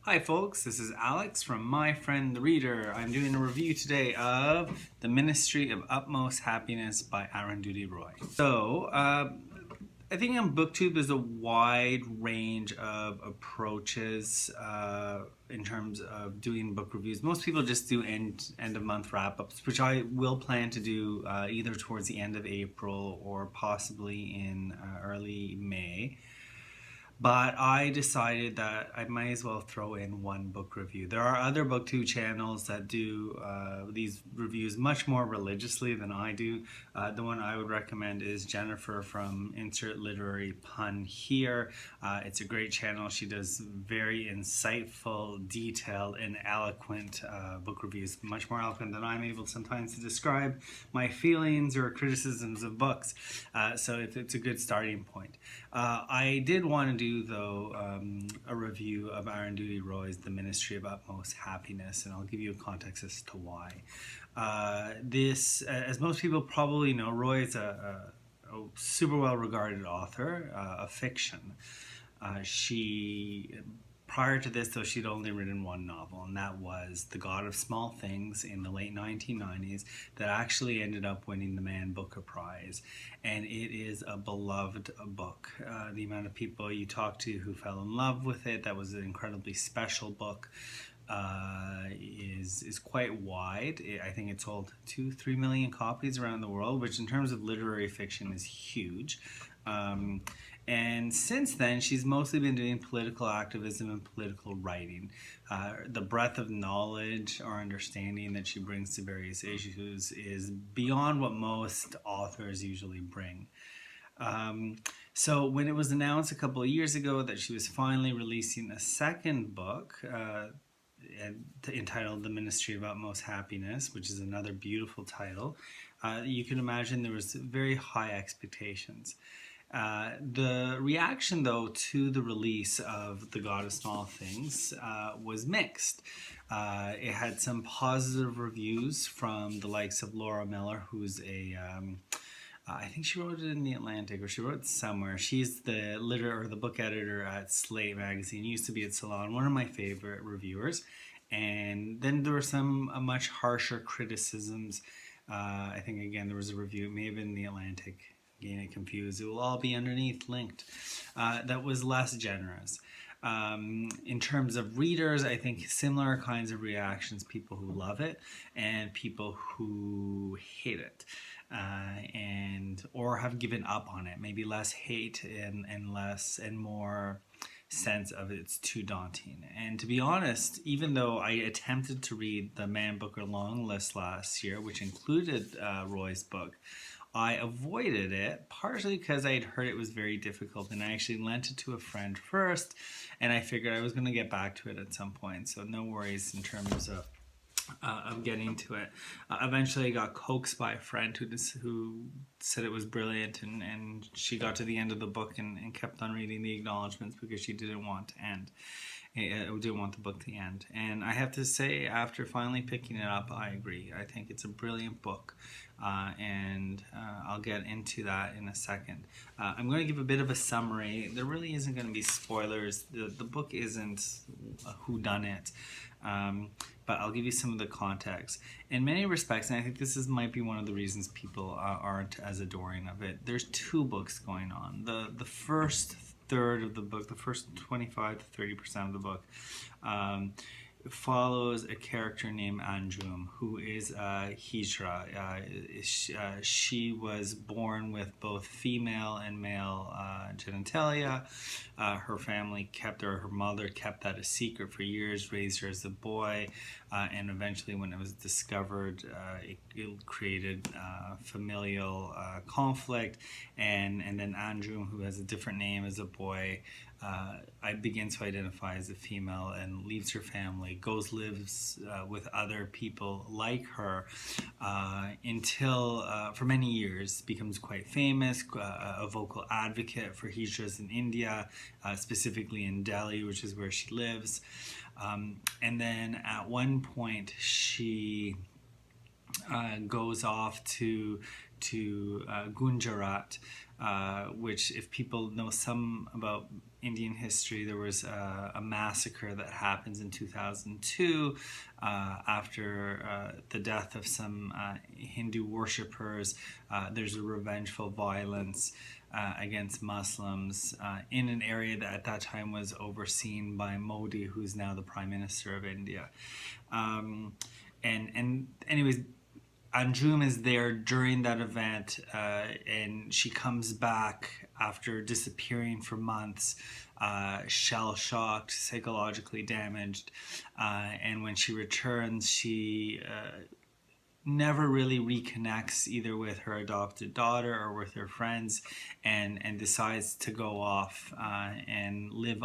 Hi folks, this is Alex from My Friend the Reader. I'm doing a review today of The Ministry of Utmost Happiness by Arundhati Roy. I think on BookTube there's a wide range of approaches in terms of doing book reviews. Most people just do end of month wrap-ups, which I will plan to do either towards the end of April or possibly in early May. But I decided that I might as well throw in one book review. There are other BookTube channels that do these reviews much more religiously than I do. The one I would recommend is Jennifer from Insert Literary Pun here. It's a great channel. She does very insightful, detailed, and eloquent book reviews. Much more eloquent than I'm able sometimes to describe my feelings or criticisms of books. So it's a good starting point. I did want to do though a review of Arundhati Roy's The Ministry of Utmost Happiness, and I'll give you a context as to why. As most people probably know, Roy is a super well regarded author of fiction. Prior to this, though, she'd only written one novel, and that was The God of Small Things in the late 1990s that actually ended up winning the Man Booker Prize. And it is a beloved book. The amount of people you talk to who fell in love with it, that was an incredibly special book, is quite wide. I think it sold 2-3 million copies around the world, which in terms of literary fiction is huge. And since then, she's mostly been doing political activism and political writing. The breadth of knowledge or understanding that she brings to various issues is beyond what most authors usually bring. So when it was announced a couple of years ago that she was finally releasing a second book entitled The Ministry of Utmost Happiness, which is another beautiful title, you can imagine there was very high expectations. The reaction, though, to the release of The God of Small Things was mixed. It had some positive reviews from the likes of Laura Miller, who's I think she wrote it in The Atlantic, or she wrote it somewhere. She's the the book editor at Slate magazine, used to be at Salon, one of my favorite reviewers. And then there were some much harsher criticisms. I think, again, there was a review, it may have been The Atlantic, getting it confused, it will all be underneath linked, that was less generous. In terms of readers, I think similar kinds of reactions, people who love it and people who hate it, or have given up on it. Maybe less hate and more sense of it's too daunting. And to be honest, even though I attempted to read the Man Booker long list last year, which included Roy's book, I avoided it partially because I had heard it was very difficult, and I actually lent it to a friend first, and I figured I was going to get back to it at some point, so no worries in terms of getting to it. Eventually I got coaxed by a friend who said it was brilliant, and she got to the end of the book and kept on reading the acknowledgments because she didn't want to end. I didn't want the book to end. And I have to say, after finally picking it up, I agree. I think it's a brilliant book, and I'll get into that in a second. I'm going to give a bit of a summary. There really isn't going to be spoilers. The book isn't a whodunit, but I'll give you some of the context. In many respects, and I think might be one of the reasons people aren't as adoring of it, there's two books going on. The first third of the book, the first 25 to 30% of the book, follows a character named Anjum, who is Hijra. She was born with both female and male genitalia. Her family her mother kept that a secret for years, raised her as a boy, and eventually when it was discovered, it created familial conflict, and then Anjum, who has a different name as a boy, begins to identify as a female and leaves her family, lives with other people like her, until for many years becomes quite famous, a vocal advocate for hijras in India, specifically in Delhi, which is where she lives. And then at one point she goes off to Gujarat, which, if people know some about Indian history. There was a massacre that happens in 2002 after the death of some Hindu worshippers. There's a revengeful violence against Muslims in an area that at that time was overseen by Modi, who's now the Prime Minister of India. And anyways, Anjum is there during that event, and she comes back after disappearing for months, shell-shocked, psychologically damaged, and when she returns, she never really reconnects either with her adopted daughter or with her friends, and decides to go off and live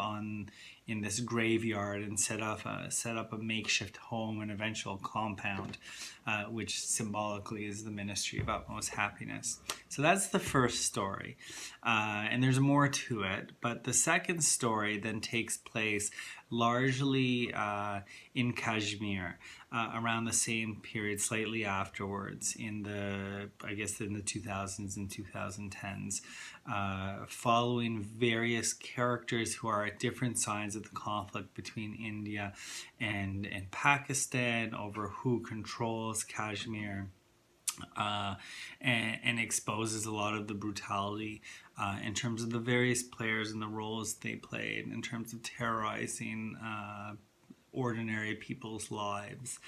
in this graveyard and set up a makeshift home and eventual compound, which symbolically is the Ministry of Utmost Happiness. So that's the first story, and there's more to it, but the second story then takes place largely in Kashmir, around the same period, slightly afterwards, in the 2000s and 2010s, following various characters who are at different sides of the conflict between India and Pakistan over who controls Kashmir. And exposes a lot of the brutality in terms of the various players and the roles they played in terms of terrorizing ordinary people's lives,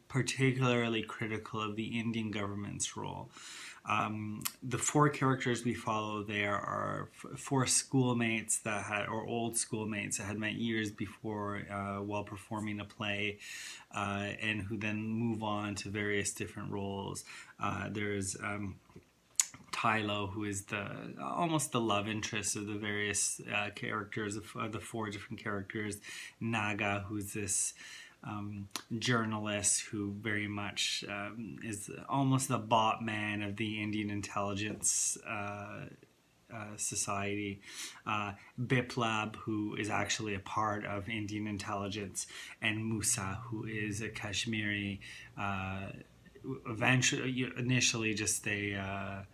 particularly critical of the Indian government's role. The four characters we follow there are four schoolmates or old schoolmates that had met years before while performing a play, and who then move on to various different roles. There's Tylo, who is almost the love interest of the various characters, of the four different characters. Naga, who's this journalist who very much is almost the bot man of the Indian intelligence society. Biplab, who is actually a part of Indian intelligence, and Musa, who is a Kashmiri, initially just a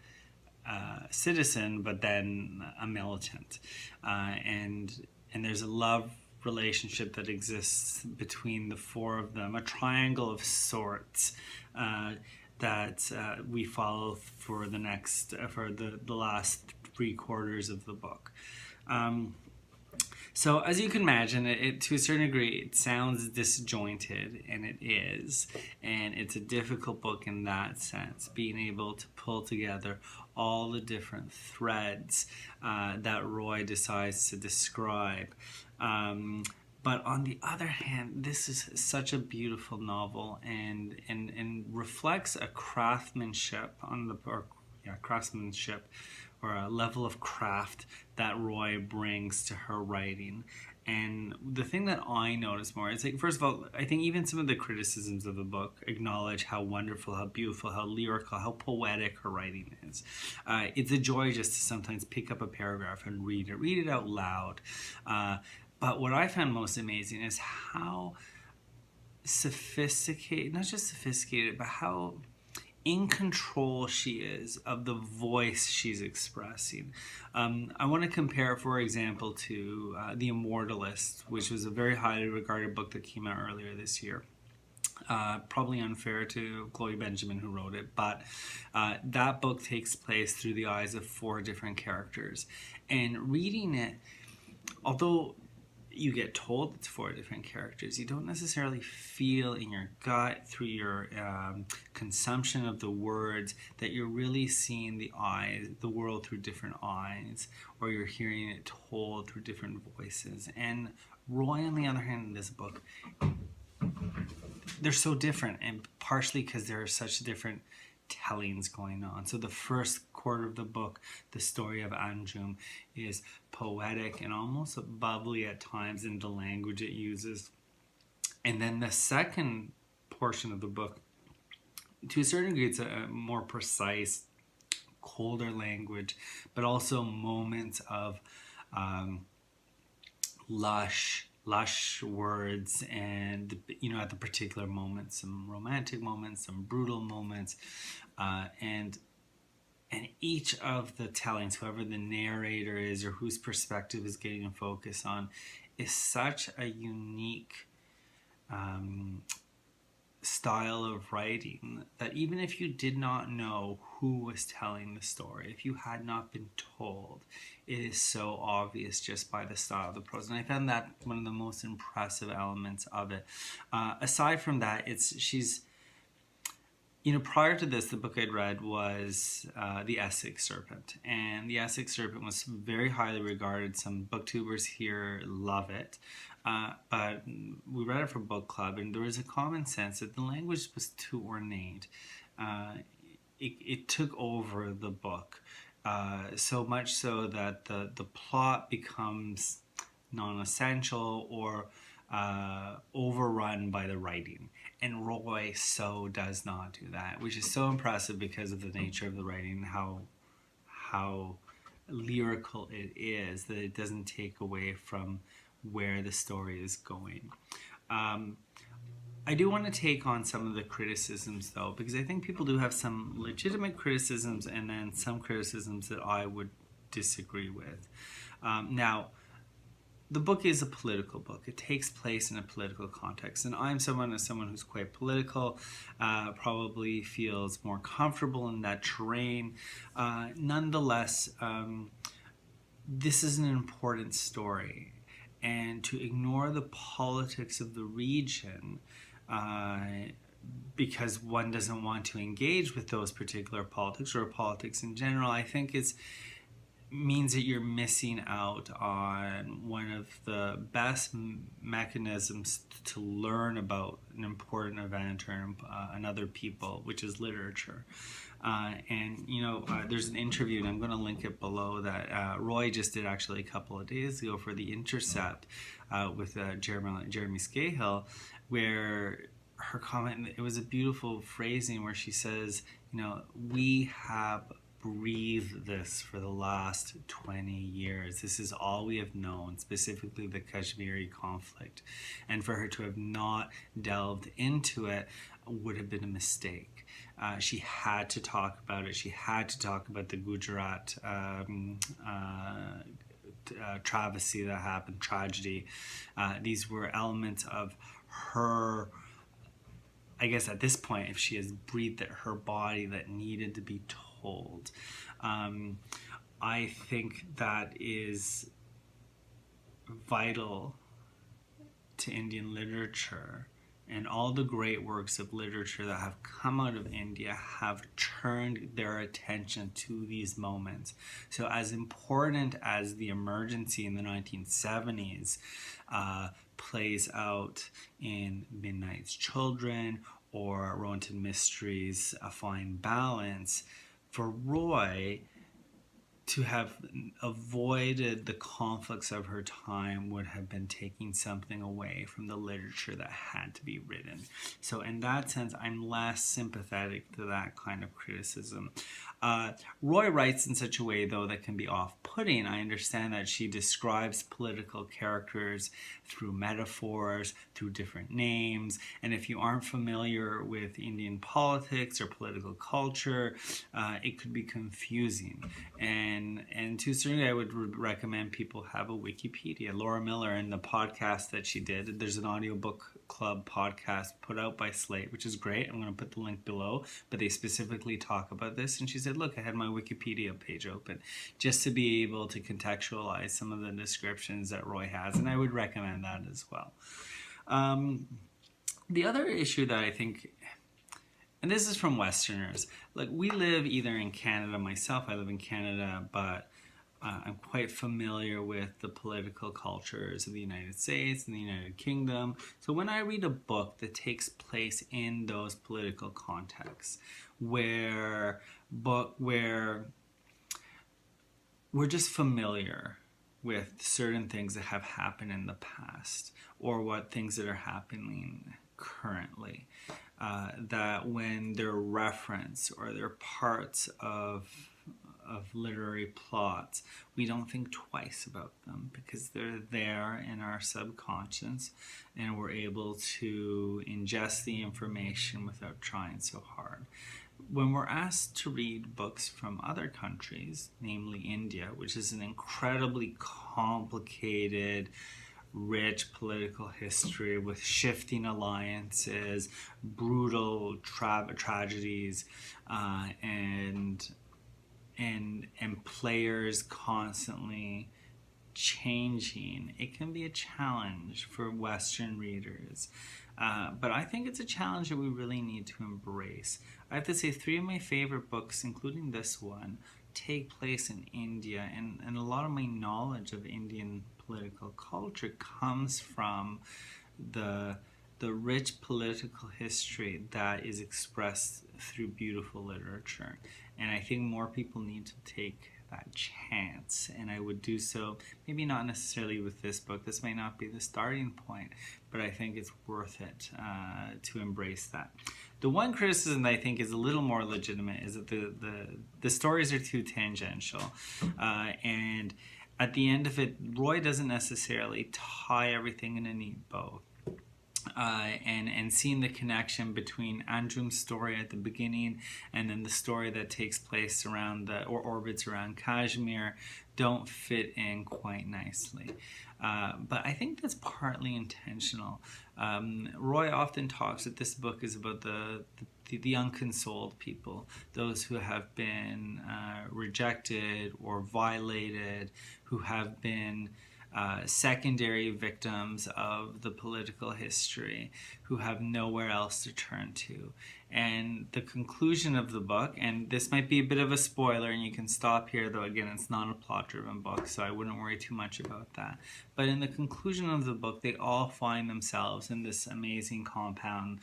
citizen, but then a militant, and there's a love relationship that exists between the four of them, a triangle of sorts that we follow for the last 3/4 of the book. So as you can imagine, it to a certain degree, it sounds disjointed, and it is. And it's a difficult book in that sense, being able to pull together all the different threads that Roy decides to describe. But on the other hand, this is such a beautiful novel and reflects a craftsmanship or a level of craft that Roy brings to her writing. And the thing that I notice more is, like, first of all, I think even some of the criticisms of the book acknowledge how wonderful, how beautiful, how lyrical, how poetic her writing is. It's a joy just to sometimes pick up a paragraph and read it out loud. But what I found most amazing is how sophisticated, not just sophisticated, but how in control she is of the voice she's expressing. I want to compare, for example, to The Immortalist, which was a very highly regarded book that came out earlier this year. Probably unfair to Chloe Benjamin, who wrote it, but that book takes place through the eyes of four different characters. And reading it, although you get told it's four different characters, you don't necessarily feel in your gut, through your consumption of the words, that you're really seeing the world through different eyes, or you're hearing it told through different voices. And Roy, on the other hand, in this book, they're so different, and partially because there are such different tellings going on. So the first quarter of the book, the story of Anjum, is poetic and almost bubbly at times in the language it uses. And then the second portion of the book, to a certain degree, it's a more precise, colder language, but also moments of lush words, and at the particular moments, some romantic moments, some brutal moments, and And each of the tellings, whoever the narrator is or whose perspective is getting a focus on, is such a unique style of writing that even if you did not know who was telling the story, if you had not been told, it is so obvious just by the style of the prose. And I found that one of the most impressive elements of it. Aside from that, she's prior to this, the book I'd read was The Essex Serpent. And The Essex Serpent was very highly regarded. Some booktubers here love it. But we read it for book club, and there was a common sense that the language was too ornate. It took over the book, so much so that the plot becomes non-essential or overrun by the writing. And Roy so does not do that, which is so impressive because of the nature of the writing, how lyrical it is, that it doesn't take away from where the story is going. I do want to take on some of the criticisms, though, because I think people do have some legitimate criticisms and then some criticisms that I would disagree with. Now, the book is a political book. It takes place in a political context, and I'm someone who's quite political, probably feels more comfortable in that terrain. Nonetheless, this is an important story, and to ignore the politics of the region because one doesn't want to engage with those particular politics or politics in general, I think means that you're missing out on one of the best mechanisms to learn about an important event or another people, which is literature. There's an interview, and I'm going to link it below, that Roy just did actually a couple of days ago for The Intercept with Jeremy Scahill, where her comment, it was a beautiful phrasing where she says, we have breathed this for the last 20 years. This is all we have known, specifically the Kashmiri conflict. And for her to have not delved into it would have been a mistake. She had to talk about it. She had to talk about the Gujarat travesty that happened, tragedy. These were elements of her, I guess at this point, if she has breathed it, her body that needed to be told. I think that is vital to Indian literature, and all the great works of literature that have come out of India have turned their attention to these moments. So as important as the emergency in the 1970s plays out in Midnight's Children or Rohinton Mysteries' A Fine Balance, for Roy to have avoided the conflicts of her time would have been taking something away from the literature that had to be written. So in that sense, I'm less sympathetic to that kind of criticism. Roy writes in such a way, though, that can be off-putting. I understand that she describes political characters through metaphors, through different names, and if you aren't familiar with Indian politics or political culture, it could be confusing. And to a certain degree, I would recommend people have a Wikipedia. Laura Miller, in the podcast that she did, there's an audiobook club podcast put out by Slate, which is great. I'm going to put the link below, but they specifically talk about this. And she said, look, I had my Wikipedia page open just to be able to contextualize some of the descriptions that Roy has. And I would recommend that as well. The other issue that I think, and this is from Westerners, like we live either in Canada, myself, I live in Canada, but I'm quite familiar with the political cultures of the United States and the United Kingdom. So when I read a book that takes place in those political contexts, where we're just familiar with certain things that have happened in the past or what things that are happening currently, that when they're referenced or they're parts of literary plots, we don't think twice about them because they're there in our subconscious and we're able to ingest the information without trying so hard. when we're asked to read books from other countries, namely India, which is an incredibly complicated, rich political history with shifting alliances, brutal tragedies, and players constantly changing, it can be a challenge for Western readers. But I think it's a challenge that we really need to embrace. I have to say, three of my favorite books, including this one, take place in India, and a lot of my knowledge of Indian political culture comes from the rich political history that is expressed through beautiful literature. And I think more people need to take that chance, and I would do so maybe not necessarily with this book. This might not be the starting point, but I think it's worth it to embrace that. The one criticism that I think is a little more legitimate is that the stories are too tangential, and at the end of it, Roy doesn't necessarily tie everything in a neat bow. And seeing the connection between Anjum's story at the beginning and then the story that takes place around or orbits around Kashmir don't fit in quite nicely. But I think that's partly intentional. Roy often talks that this book is about the unconsoled people, those who have been rejected or violated, who have been secondary victims of the political history, who have nowhere else to turn to. And the conclusion of the book, and this might be a bit of a spoiler, and you can stop here, though again, it's not a plot-driven book, so I wouldn't worry too much about that. But in the conclusion of the book, they all find themselves in this amazing compound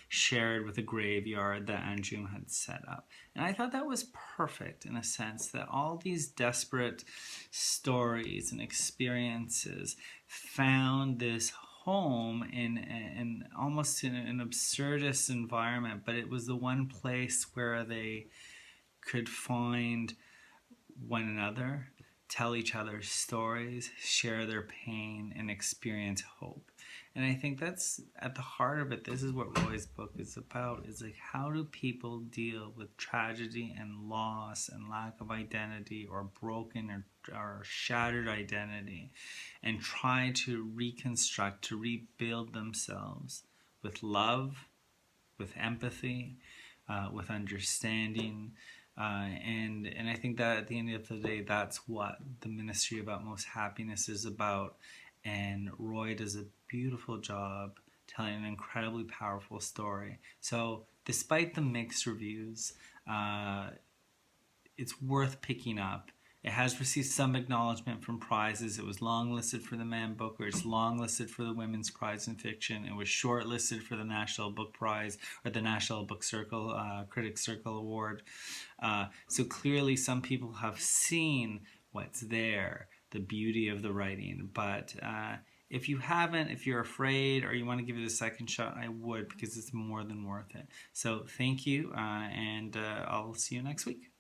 shared with a graveyard that Anjum had set up. And I thought that was perfect in a sense, that all these desperate stories and experiences found this home in almost in an absurdist environment, but it was the one place where they could find one another, tell each other stories, share their pain, and experience hope. And I think that's at the heart of it. This is what Roy's book is about, is like, how do people deal with tragedy and loss and lack of identity, or broken or shattered identity, and try to reconstruct, to rebuild themselves with love, with empathy, with understanding. And I think that at the end of the day, that's what the Ministry of Utmost Happiness is about. And Roy does a beautiful job telling an incredibly powerful story. So despite the mixed reviews, it's worth picking up. It has received some acknowledgement from prizes. It was longlisted for the Man Booker. It's longlisted for the Women's Prize in Fiction. It was shortlisted for the National Book Prize, or the National Book Circle, Critics Circle Award. So clearly some people have seen what's there, the beauty of the writing. But if you haven't, if you're afraid, or you want to give it a second shot, I would, because it's more than worth it. So thank you, and I'll see you next week.